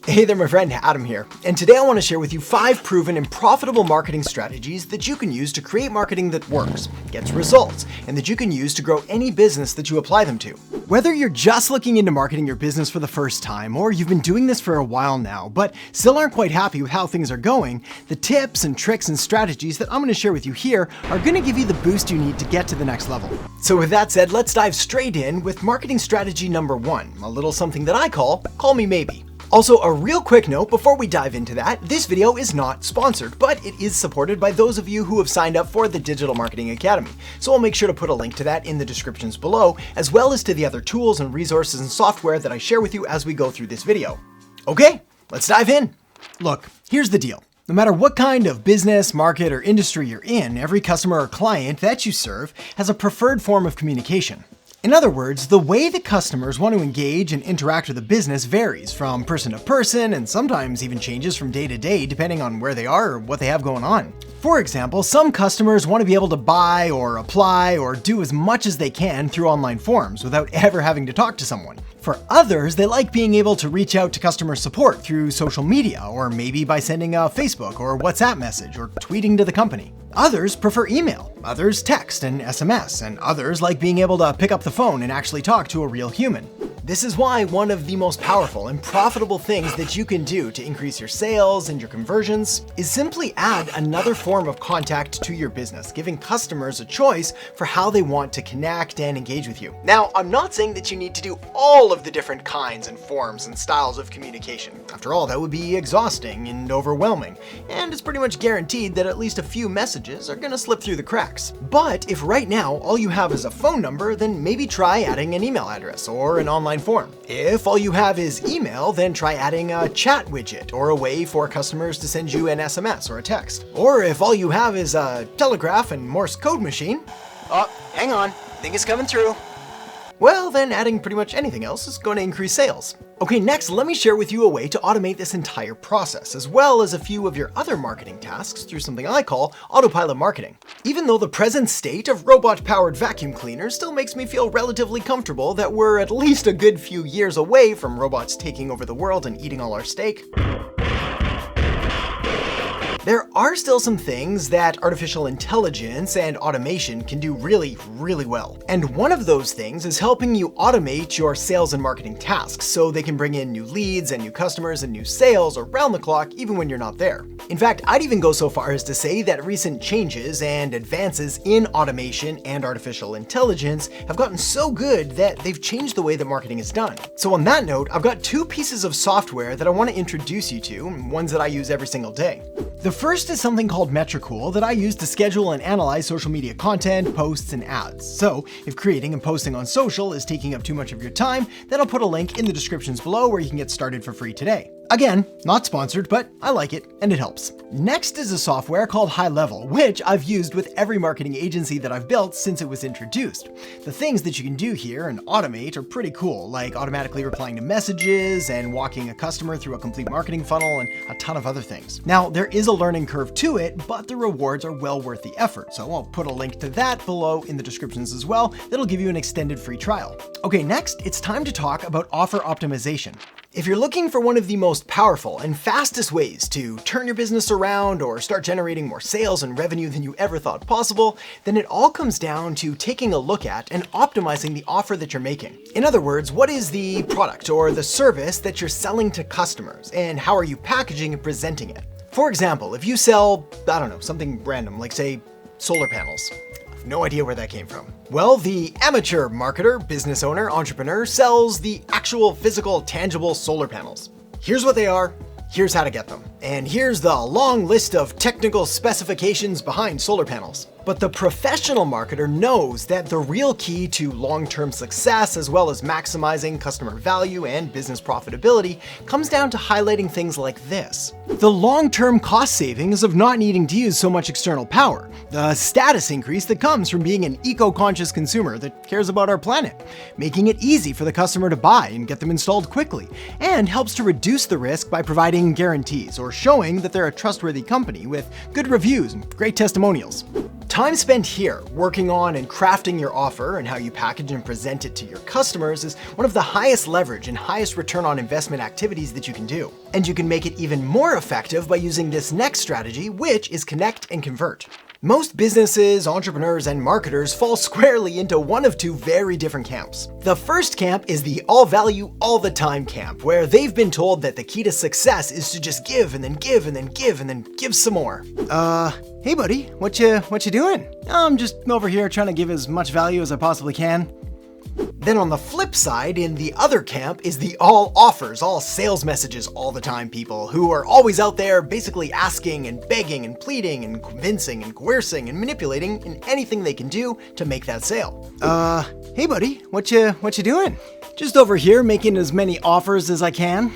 Hey there, my friend, Adam here, and today I want to share with you 5 proven and profitable marketing strategies that you can use to create marketing that works, gets results, and that you can use to grow any business that you apply them to. Whether you're just looking into marketing your business for the first time, or you've been doing this for a while now, but still aren't quite happy with how things are going, the tips and tricks and strategies that I'm going to share with you here are going to give you the boost you need to get to the next level. So with that said, let's dive straight in with marketing strategy number 1, a little something that I call me maybe. Also, a real quick note before we dive into that, this video is not sponsored, but it is supported by those of you who have signed up for the Digital Marketing Academy. So I'll make sure to put a link to that in the descriptions below, as well as to the other tools and resources and software that I share with you as we go through this video. Okay, let's dive in. Look, here's the deal. No matter what kind of business, market, or industry you're in, every customer or client that you serve has a preferred form of communication. In other words, the way that customers want to engage and interact with a business varies from person to person and sometimes even changes from day to day depending on where they are or what they have going on. For example, some customers want to be able to buy or apply or do as much as they can through online forms without ever having to talk to someone. For others, they like being able to reach out to customer support through social media or maybe by sending a Facebook or WhatsApp message or tweeting to the company. Others prefer email, others text and SMS, and others like being able to pick up the phone and actually talk to a real human. This is why one of the most powerful and profitable things that you can do to increase your sales and your conversions is simply add another form of contact to your business, giving customers a choice for how they want to connect and engage with you. Now, I'm not saying that you need to do all of the different kinds and forms and styles of communication. After all, that would be exhausting and overwhelming, and it's pretty much guaranteed that at least a few messages are going to slip through the cracks. But if right now all you have is a phone number, then maybe try adding an email address or an online form. If all you have is email, then try adding a chat widget or a way for customers to send you an SMS or a text. Or if all you have is a telegraph and Morse code machine, oh, hang on, I think it's coming through. Well, then adding pretty much anything else is going to increase sales. Okay, next, let me share with you a way to automate this entire process, as well as a few of your other marketing tasks through something I call autopilot marketing. Even though the present state of robot-powered vacuum cleaners still makes me feel relatively comfortable that we're at least a good few years away from robots taking over the world and eating all our steak, there are still some things that artificial intelligence and automation can do really, really well. And one of those things is helping you automate your sales and marketing tasks so they can bring in new leads and new customers and new sales around the clock even when you're not there. In fact, I'd even go so far as to say that recent changes and advances in automation and artificial intelligence have gotten so good that they've changed the way that marketing is done. So on that note, I've got 2 pieces of software that I want to introduce you to, ones that I use every single day. The first is something called Metricool that I use to schedule and analyze social media content, posts, and ads. So if creating and posting on social is taking up too much of your time, then I'll put a link in the descriptions below where you can get started for free today. Again, not sponsored, but I like it and it helps. Next is a software called High Level, which I've used with every marketing agency that I've built since it was introduced. The things that you can do here and automate are pretty cool, like automatically replying to messages and walking a customer through a complete marketing funnel and a ton of other things. Now, there is a learning curve to it, but the rewards are well worth the effort. So I'll put a link to that below in the descriptions as well. That'll give you an extended free trial. Okay, next, it's time to talk about offer optimization. If you're looking for one of the most powerful and fastest ways to turn your business around or start generating more sales and revenue than you ever thought possible, then it all comes down to taking a look at and optimizing the offer that you're making. In other words, what is the product or the service that you're selling to customers, and how are you packaging and presenting it? For example, if you sell, I don't know, something random, like say solar panels. No idea where that came from. Well, the amateur marketer, business owner, entrepreneur sells the actual physical, tangible solar panels. Here's what they are, here's how to get them, and here's the long list of technical specifications behind solar panels. But the professional marketer knows that the real key to long-term success, as well as maximizing customer value and business profitability, comes down to highlighting things like this. The long-term cost savings of not needing to use so much external power, the status increase that comes from being an eco-conscious consumer that cares about our planet, making it easy for the customer to buy and get them installed quickly, and helps to reduce the risk by providing guarantees or showing that they're a trustworthy company with good reviews and great testimonials. Time spent here, working on and crafting your offer and how you package and present it to your customers is one of the highest leverage and highest return on investment activities that you can do. And you can make it even more effective by using this next strategy, which is connect and convert. Most businesses, entrepreneurs, and marketers fall squarely into one of two very different camps. The first camp is the all value, all the time camp, where they've been told that the key to success is to just give and then give and then give and then give some more. Hey buddy, what you doing? I'm just over here trying to give as much value as I possibly can. Then on the flip side, in the other camp, is the all offers, all sales messages all the time people who are always out there basically asking and begging and pleading and convincing and coercing and manipulating in anything they can do to make that sale. Hey buddy, what you doing? Just over here making as many offers as I can.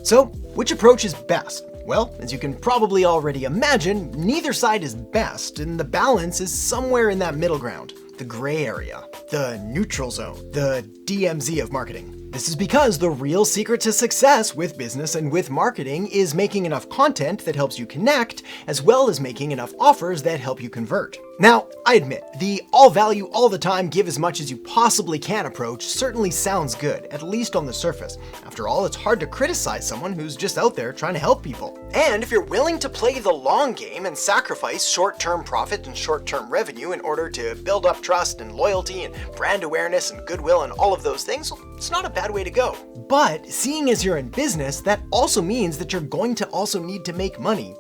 So, which approach is best? Well, as you can probably already imagine, neither side is best, and the balance is somewhere in that middle ground. The gray area, the neutral zone, the DMZ of marketing. This is because the real secret to success with business and with marketing is making enough content that helps you connect, as well as making enough offers that help you convert. Now, I admit, the all value, all the time, give as much as you possibly can approach certainly sounds good, at least on the surface. After all, it's hard to criticize someone who's just out there trying to help people. And if you're willing to play the long game and sacrifice short-term profit and short-term revenue in order to build up trust and loyalty and brand awareness and goodwill and all of those things, well, it's not a bad way to go. But seeing as you're in business, that also means that you're going to also need to make money,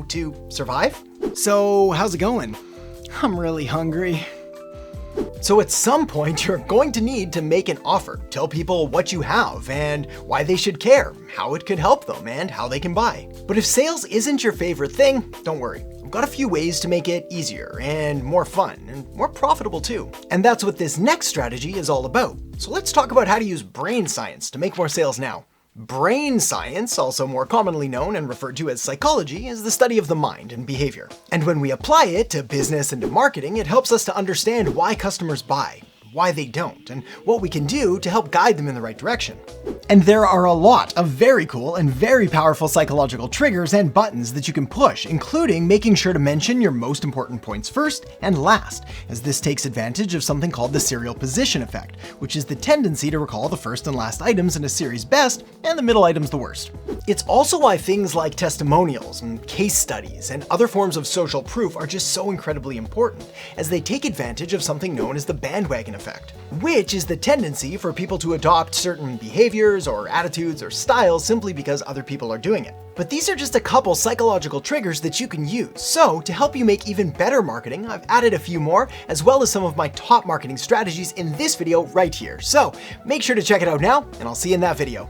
to survive. So, how's it going? I'm really hungry. So at some point, you're going to need to make an offer. Tell people what you have and why they should care, how it could help them, and how they can buy. But if sales isn't your favorite thing, don't worry. I've got a few ways to make it easier and more fun and more profitable too. And that's what this next strategy is all about. So let's talk about how to use brain science to make more sales now. Brain science, also more commonly known and referred to as psychology, is the study of the mind and behavior. And when we apply it to business and to marketing, it helps us to understand why customers buy, why they don't, and what we can do to help guide them in the right direction. And there are a lot of very cool and very powerful psychological triggers and buttons that you can push, including making sure to mention your most important points first and last, as this takes advantage of something called the serial position effect, which is the tendency to recall the first and last items in a series best and the middle items the worst. It's also why things like testimonials and case studies and other forms of social proof are just so incredibly important, as they take advantage of something known as the bandwagon effect, which is the tendency for people to adopt certain behaviors or attitudes or styles simply because other people are doing it. But these are just a couple psychological triggers that you can use. So to help you make even better marketing, I've added a few more, as well as some of my top marketing strategies in this video right here. So make sure to check it out now, and I'll see you in that video.